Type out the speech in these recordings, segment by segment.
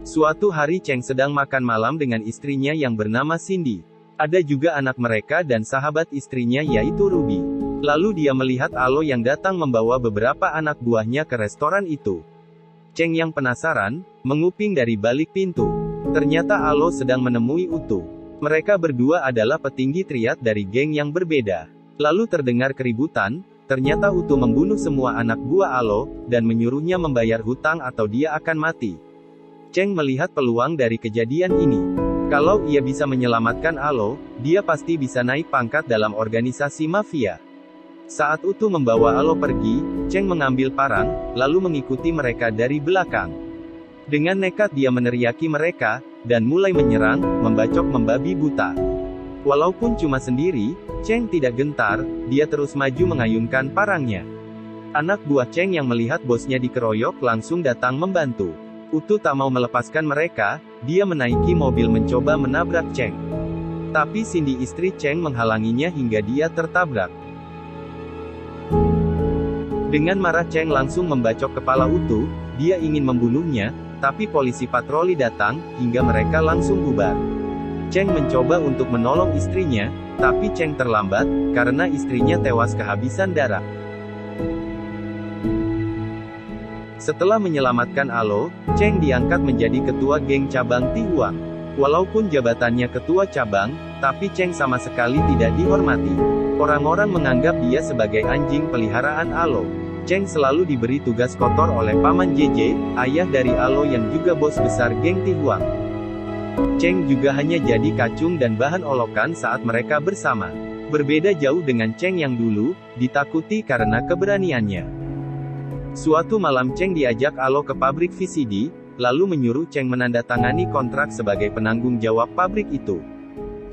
Suatu hari Cheng sedang makan malam dengan istrinya yang bernama Cindy. Ada juga anak mereka dan sahabat istrinya yaitu Ruby. Lalu dia melihat Alo yang datang membawa beberapa anak buahnya ke restoran itu. Cheng yang penasaran, menguping dari balik pintu. Ternyata Alo sedang menemui Utu. Mereka berdua adalah petinggi triad dari geng yang berbeda. Lalu terdengar keributan, ternyata Utu membunuh semua anak buah Alo, dan menyuruhnya membayar hutang atau dia akan mati. Cheng melihat peluang dari kejadian ini. Kalau ia bisa menyelamatkan Alo, dia pasti bisa naik pangkat dalam organisasi mafia. Saat Utu membawa Alo pergi, Cheng mengambil parang, lalu mengikuti mereka dari belakang. Dengan nekat dia meneriaki mereka, dan mulai menyerang, membacok membabi buta. Walaupun cuma sendiri, Cheng tidak gentar, dia terus maju mengayunkan parangnya. Anak buah Cheng yang melihat bosnya dikeroyok langsung datang membantu. Utu tak mau melepaskan mereka, dia menaiki mobil mencoba menabrak Cheng. Tapi Cindy istri Cheng menghalanginya hingga dia tertabrak. Dengan marah Cheng langsung membacok kepala Utu, dia ingin membunuhnya, tapi polisi patroli datang, hingga mereka langsung bubar. Cheng mencoba untuk menolong istrinya, tapi Cheng terlambat, karena istrinya tewas kehabisan darah. Setelah menyelamatkan Alo, Cheng diangkat menjadi ketua geng cabang Tihuang. Walaupun jabatannya ketua cabang, tapi Cheng sama sekali tidak dihormati. Orang-orang menganggap dia sebagai anjing peliharaan Alo. Cheng selalu diberi tugas kotor oleh Paman JJ, ayah dari Alo yang juga bos besar geng Tihuang. Cheng juga hanya jadi kacung dan bahan olokan saat mereka bersama. Berbeda jauh dengan Cheng yang dulu, ditakuti karena keberaniannya. Suatu malam Cheng diajak Alo ke pabrik VCD, lalu menyuruh Cheng menandatangani kontrak sebagai penanggung jawab pabrik itu.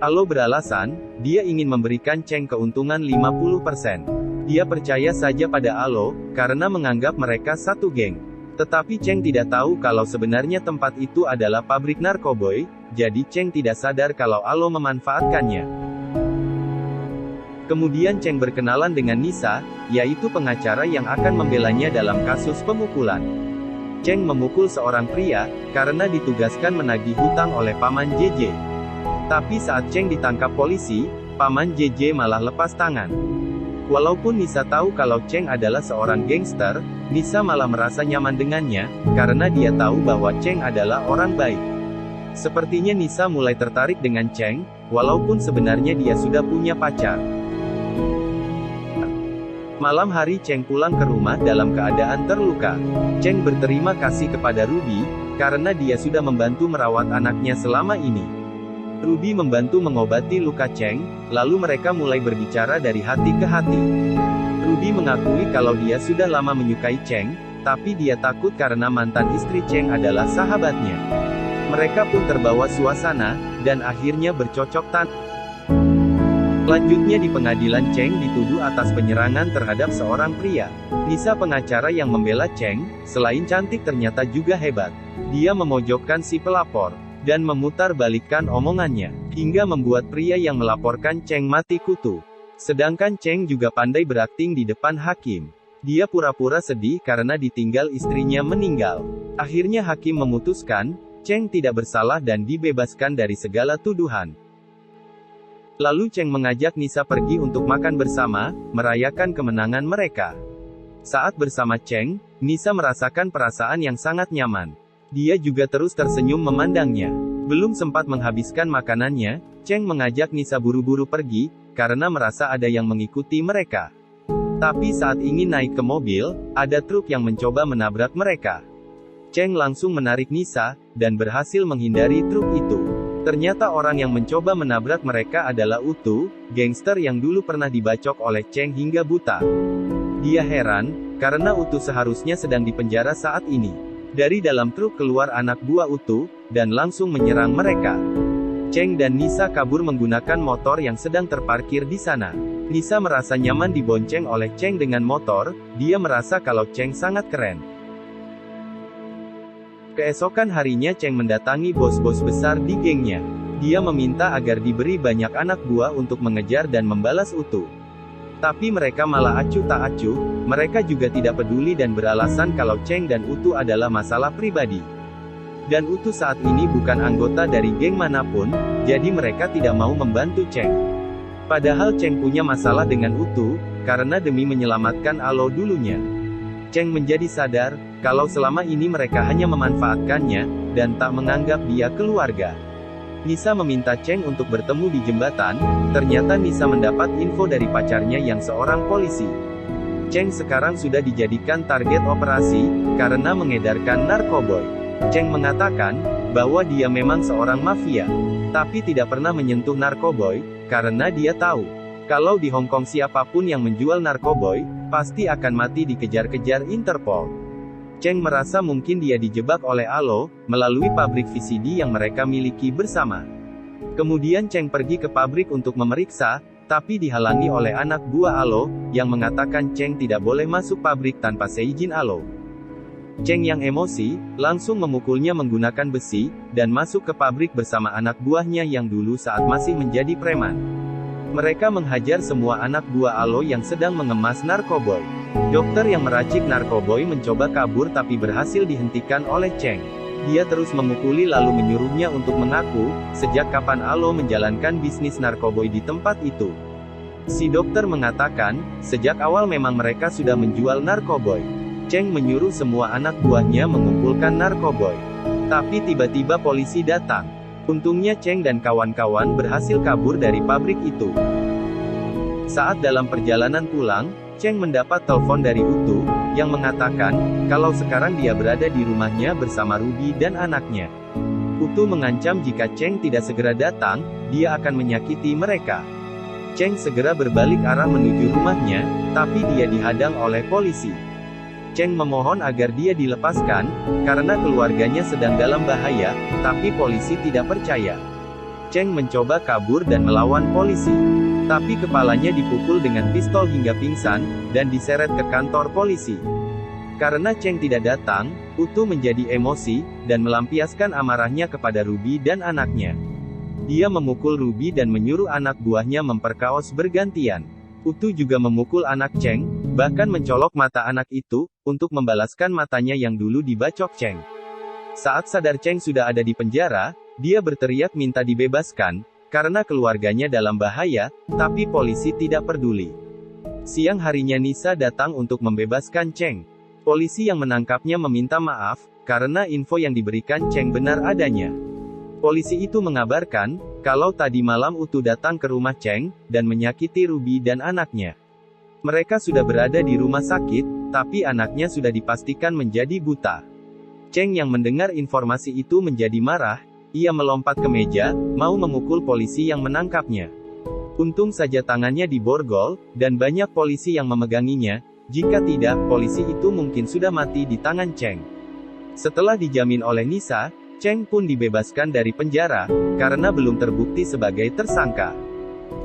Alo beralasan, dia ingin memberikan Cheng keuntungan 50%. Dia percaya saja pada Alo, karena menganggap mereka satu geng. Tetapi Cheng tidak tahu kalau sebenarnya tempat itu adalah pabrik narkoboy, jadi Cheng tidak sadar kalau Alo memanfaatkannya. Kemudian Cheng berkenalan dengan Nisa, yaitu pengacara yang akan membelanya dalam kasus pemukulan. Cheng memukul seorang pria, karena ditugaskan menagih hutang oleh Paman JJ. Tapi saat Cheng ditangkap polisi, Paman JJ malah lepas tangan. Walaupun Nisa tahu kalau Cheng adalah seorang gangster, Nisa malah merasa nyaman dengannya, karena dia tahu bahwa Cheng adalah orang baik. Sepertinya Nisa mulai tertarik dengan Cheng, walaupun sebenarnya dia sudah punya pacar. Malam hari Cheng pulang ke rumah dalam keadaan terluka. Cheng berterima kasih kepada Ruby, karena dia sudah membantu merawat anaknya selama ini. Ruby membantu mengobati luka Cheng, lalu mereka mulai berbicara dari hati ke hati. Ruby mengakui kalau dia sudah lama menyukai Cheng, tapi dia takut karena mantan istri Cheng adalah sahabatnya. Mereka pun terbawa suasana, dan akhirnya bercocok tanam. Selanjutnya di pengadilan Cheng dituduh atas penyerangan terhadap seorang pria. Nisa pengacara yang membela Cheng, selain cantik ternyata juga hebat. Dia memojokkan si pelapor, dan memutarbalikkan omongannya, hingga membuat pria yang melaporkan Cheng mati kutu. Sedangkan Cheng juga pandai berakting di depan hakim. Dia pura-pura sedih karena ditinggal istrinya meninggal. Akhirnya hakim memutuskan, Cheng tidak bersalah dan dibebaskan dari segala tuduhan. Lalu Cheng mengajak Nisa pergi untuk makan bersama, merayakan kemenangan mereka. Saat bersama Cheng, Nisa merasakan perasaan yang sangat nyaman. Dia juga terus tersenyum memandangnya. Belum sempat menghabiskan makanannya, Cheng mengajak Nisa buru-buru pergi, karena merasa ada yang mengikuti mereka. Tapi saat ingin naik ke mobil, ada truk yang mencoba menabrak mereka. Cheng langsung menarik Nisa, dan berhasil menghindari truk itu. Ternyata orang yang mencoba menabrak mereka adalah Utu, gangster yang dulu pernah dibacok oleh Cheng hingga buta. Dia heran, karena Utu seharusnya sedang dipenjara saat ini. Dari dalam truk keluar anak buah Utu, dan langsung menyerang mereka. Cheng dan Nisa kabur menggunakan motor yang sedang terparkir di sana. Nisa merasa nyaman dibonceng oleh Cheng dengan motor, dia merasa kalau Cheng sangat keren. Keesokan harinya Cheng mendatangi bos-bos besar di gengnya. Dia meminta agar diberi banyak anak buah untuk mengejar dan membalas Utu. Tapi mereka malah acuh tak acuh, mereka juga tidak peduli dan beralasan kalau Cheng dan Utu adalah masalah pribadi. Dan Utu saat ini bukan anggota dari geng manapun, jadi mereka tidak mau membantu Cheng. Padahal Cheng punya masalah dengan Utu, karena demi menyelamatkan Alo dulunya. Cheng menjadi sadar, kalau selama ini mereka hanya memanfaatkannya, dan tak menganggap dia keluarga. Nisa meminta Cheng untuk bertemu di jembatan, ternyata Nisa mendapat info dari pacarnya yang seorang polisi. Cheng sekarang sudah dijadikan target operasi, karena mengedarkan narkoboy. Cheng mengatakan, bahwa dia memang seorang mafia, tapi tidak pernah menyentuh narkoboy, karena dia tahu, kalau di Hong Kong siapapun yang menjual narkoboy, pasti akan mati dikejar-kejar Interpol. Cheng merasa mungkin dia dijebak oleh Alo, melalui pabrik VCD yang mereka miliki bersama. Kemudian Cheng pergi ke pabrik untuk memeriksa, tapi dihalangi oleh anak buah Alo, yang mengatakan Cheng tidak boleh masuk pabrik tanpa seizin Alo. Cheng yang emosi, langsung memukulnya menggunakan besi, dan masuk ke pabrik bersama anak buahnya yang dulu saat masih menjadi preman. Mereka menghajar semua anak buah Alo yang sedang mengemas narkoboy. Dokter yang meracik narkoboy mencoba kabur tapi berhasil dihentikan oleh Cheng. Dia terus memukuli lalu menyuruhnya untuk mengaku, sejak kapan Alo menjalankan bisnis narkoboy di tempat itu. Si dokter mengatakan, sejak awal memang mereka sudah menjual narkoboy. Cheng menyuruh semua anak buahnya mengumpulkan narkoboy. Tapi tiba-tiba polisi datang. Untungnya Cheng dan kawan-kawan berhasil kabur dari pabrik itu. Saat dalam perjalanan pulang, Cheng mendapat telepon dari Utu, yang mengatakan, kalau sekarang dia berada di rumahnya bersama Ruby dan anaknya. Utu mengancam jika Cheng tidak segera datang, dia akan menyakiti mereka. Cheng segera berbalik arah menuju rumahnya, tapi dia dihadang oleh polisi. Cheng memohon agar dia dilepaskan, karena keluarganya sedang dalam bahaya, tapi polisi tidak percaya. Cheng mencoba kabur dan melawan polisi. Tapi kepalanya dipukul dengan pistol hingga pingsan, dan diseret ke kantor polisi. Karena Cheng tidak datang, Utu menjadi emosi, dan melampiaskan amarahnya kepada Ruby dan anaknya. Dia memukul Ruby dan menyuruh anak buahnya memperkaos bergantian. Utu juga memukul anak Cheng, bahkan mencolok mata anak itu, untuk membalaskan matanya yang dulu dibacok Cheng. Saat sadar Cheng sudah ada di penjara, dia berteriak minta dibebaskan, karena keluarganya dalam bahaya, tapi polisi tidak peduli. Siang harinya Nisa datang untuk membebaskan Cheng. Polisi yang menangkapnya meminta maaf, karena info yang diberikan Cheng benar adanya. Polisi itu mengabarkan, kalau tadi malam Utu datang ke rumah Cheng, dan menyakiti Ruby dan anaknya. Mereka sudah berada di rumah sakit, tapi anaknya sudah dipastikan menjadi buta. Cheng yang mendengar informasi itu menjadi marah, ia melompat ke meja, mau memukul polisi yang menangkapnya. Untung saja tangannya diborgol, dan banyak polisi yang memeganginya, jika tidak, polisi itu mungkin sudah mati di tangan Cheng. Setelah dijamin oleh Nisa, Cheng pun dibebaskan dari penjara, karena belum terbukti sebagai tersangka.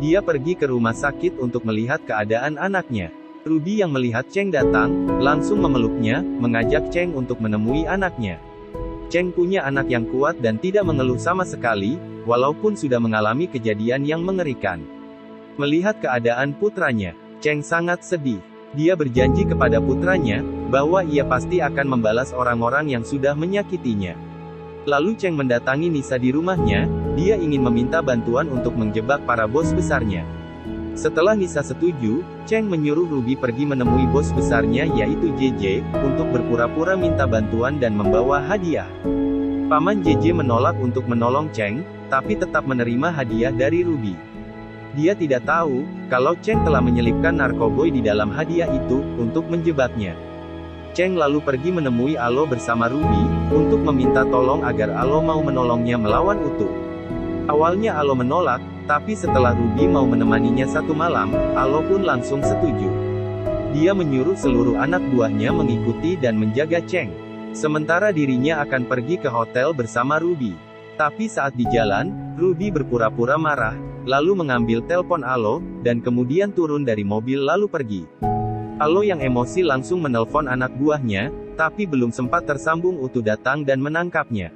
Dia pergi ke rumah sakit untuk melihat keadaan anaknya. Ruby yang melihat Cheng datang, langsung memeluknya, mengajak Cheng untuk menemui anaknya. Cheng punya anak yang kuat dan tidak mengeluh sama sekali, walaupun sudah mengalami kejadian yang mengerikan. Melihat keadaan putranya, Cheng sangat sedih. Dia berjanji kepada putranya, bahwa ia pasti akan membalas orang-orang yang sudah menyakitinya. Lalu Cheng mendatangi Nisa di rumahnya, dia ingin meminta bantuan untuk menjebak para bos besarnya. Setelah Nisa setuju, Cheng menyuruh Ruby pergi menemui bos besarnya yaitu JJ, untuk berpura-pura minta bantuan dan membawa hadiah. Paman JJ menolak untuk menolong Cheng, tapi tetap menerima hadiah dari Ruby. Dia tidak tahu, kalau Cheng telah menyelipkan narkoboy di dalam hadiah itu, untuk menjebaknya. Cheng lalu pergi menemui Alo bersama Ruby, untuk meminta tolong agar Alo mau menolongnya melawan Utu. Awalnya Alo menolak, tapi setelah Ruby mau menemaninya satu malam, Alo pun langsung setuju. Dia menyuruh seluruh anak buahnya mengikuti dan menjaga Cheng. Sementara dirinya akan pergi ke hotel bersama Ruby. Tapi saat di jalan, Ruby berpura-pura marah, lalu mengambil telepon Alo, dan kemudian turun dari mobil lalu pergi. Alo yang emosi langsung menelpon anak buahnya, tapi belum sempat tersambung Utu datang dan menangkapnya.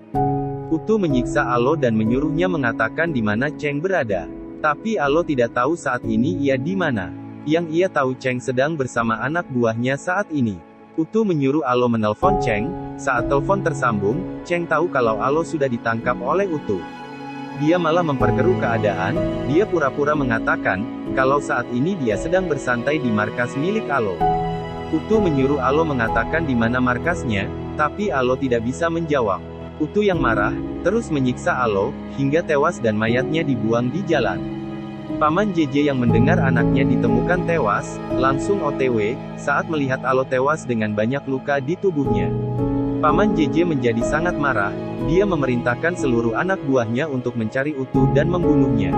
Utu menyiksa Alo dan menyuruhnya mengatakan di mana Cheng berada. Tapi Alo tidak tahu saat ini ia di mana. Yang ia tahu Cheng sedang bersama anak buahnya saat ini. Utu menyuruh Alo menelpon Cheng, Saat telepon tersambung, Cheng tahu kalau Alo sudah ditangkap oleh Utu. Dia malah memperkeruh keadaan, dia pura-pura mengatakan, kalau saat ini dia sedang bersantai di markas milik Alo. Utu menyuruh Alo mengatakan di mana markasnya, tapi Alo tidak bisa menjawab. Utu yang marah, terus menyiksa Alo, hingga tewas dan mayatnya dibuang di jalan. Paman JJ yang mendengar anaknya ditemukan tewas, langsung OTW, saat melihat Alo tewas dengan banyak luka di tubuhnya. Paman JJ menjadi sangat marah, dia memerintahkan seluruh anak buahnya untuk mencari Utu dan membunuhnya.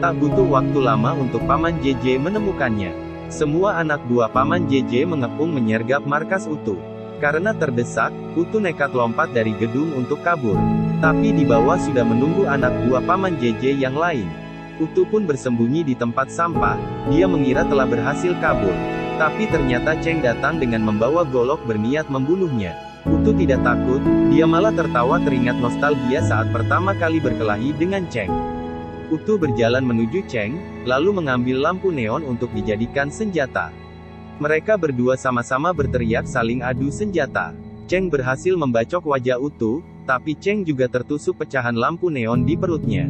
Tak butuh waktu lama untuk Paman JJ menemukannya. Semua anak buah Paman JJ mengepung menyergap markas Utu. Karena terdesak, Utu nekat lompat dari gedung untuk kabur. Tapi di bawah sudah menunggu anak buah Paman JJ yang lain. Utu pun bersembunyi di tempat sampah, dia mengira telah berhasil kabur. Tapi ternyata Cheng datang dengan membawa golok berniat membunuhnya. Utu tidak takut, dia malah tertawa teringat nostalgia saat pertama kali berkelahi dengan Cheng. Utu berjalan menuju Cheng, lalu mengambil lampu neon untuk dijadikan senjata. Mereka berdua sama-sama berteriak saling adu senjata. Cheng berhasil membacok wajah Utu, tapi Cheng juga tertusuk pecahan lampu neon di perutnya.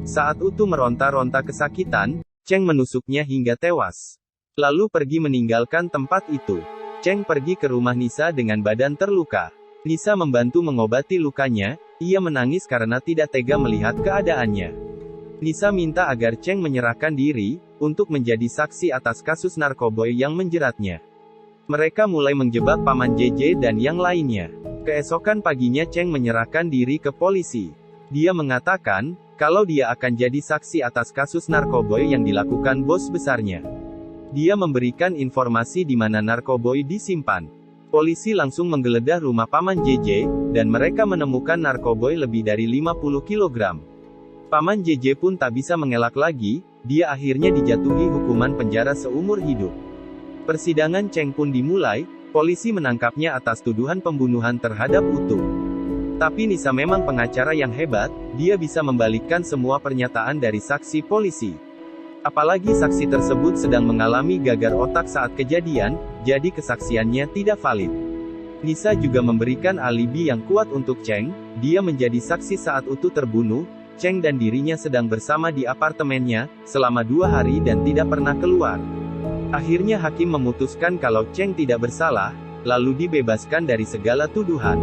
Saat Utu meronta-ronta kesakitan, Cheng menusuknya hingga tewas. Lalu pergi meninggalkan tempat itu. Cheng pergi ke rumah Nisa dengan badan terluka. Nisa membantu mengobati lukanya, ia menangis karena tidak tega melihat keadaannya. Nisa minta agar Cheng menyerahkan diri, untuk menjadi saksi atas kasus narkoboy yang menjeratnya. Mereka mulai menjebak Paman JJ dan yang lainnya. Keesokan paginya Cheng menyerahkan diri ke polisi. Dia mengatakan, kalau dia akan jadi saksi atas kasus narkoboy yang dilakukan bos besarnya. Dia memberikan informasi di mana narkoboy disimpan. Polisi langsung menggeledah rumah Paman JJ, dan mereka menemukan narkoboy lebih dari 50 kg. Paman JJ pun tak bisa mengelak lagi, dia akhirnya dijatuhi hukuman penjara seumur hidup. Persidangan Cheng pun dimulai, polisi menangkapnya atas tuduhan pembunuhan terhadap Utu. Tapi Nisa memang pengacara yang hebat, dia bisa membalikkan semua pernyataan dari saksi polisi. Apalagi saksi tersebut sedang mengalami gagar otak saat kejadian, jadi kesaksiannya tidak valid. Nisa juga memberikan alibi yang kuat untuk Cheng, dia menjadi saksi saat Utu terbunuh, Cheng dan dirinya sedang bersama di apartemennya, selama 2 hari dan tidak pernah keluar. Akhirnya hakim memutuskan kalau Cheng tidak bersalah, lalu dibebaskan dari segala tuduhan.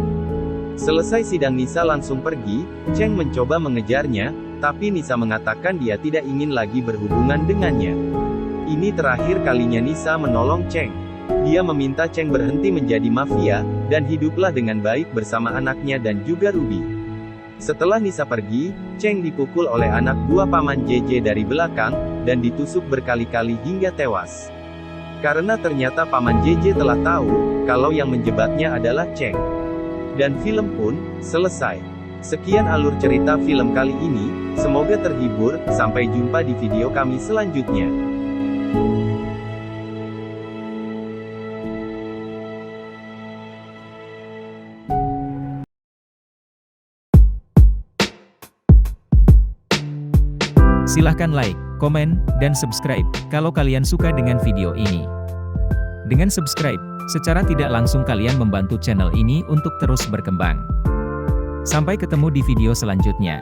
Selesai sidang Nisa langsung pergi, Cheng mencoba mengejarnya, tapi Nisa mengatakan dia tidak ingin lagi berhubungan dengannya. Ini terakhir kalinya Nisa menolong Cheng. Dia meminta Cheng berhenti menjadi mafia, dan hiduplah dengan baik bersama anaknya dan juga Ruby. Setelah Nisa pergi, Cheng dipukul oleh anak buah Paman JJ dari belakang, dan ditusuk berkali-kali hingga tewas. Karena ternyata Paman JJ telah tahu, kalau yang menjebaknya adalah Cheng. Dan film pun selesai. Sekian alur cerita film kali ini, semoga terhibur, sampai jumpa di video kami selanjutnya. Silahkan like, komen, dan subscribe, kalau kalian suka dengan video ini. Dengan subscribe, secara tidak langsung kalian membantu channel ini untuk terus berkembang. Sampai ketemu di video selanjutnya.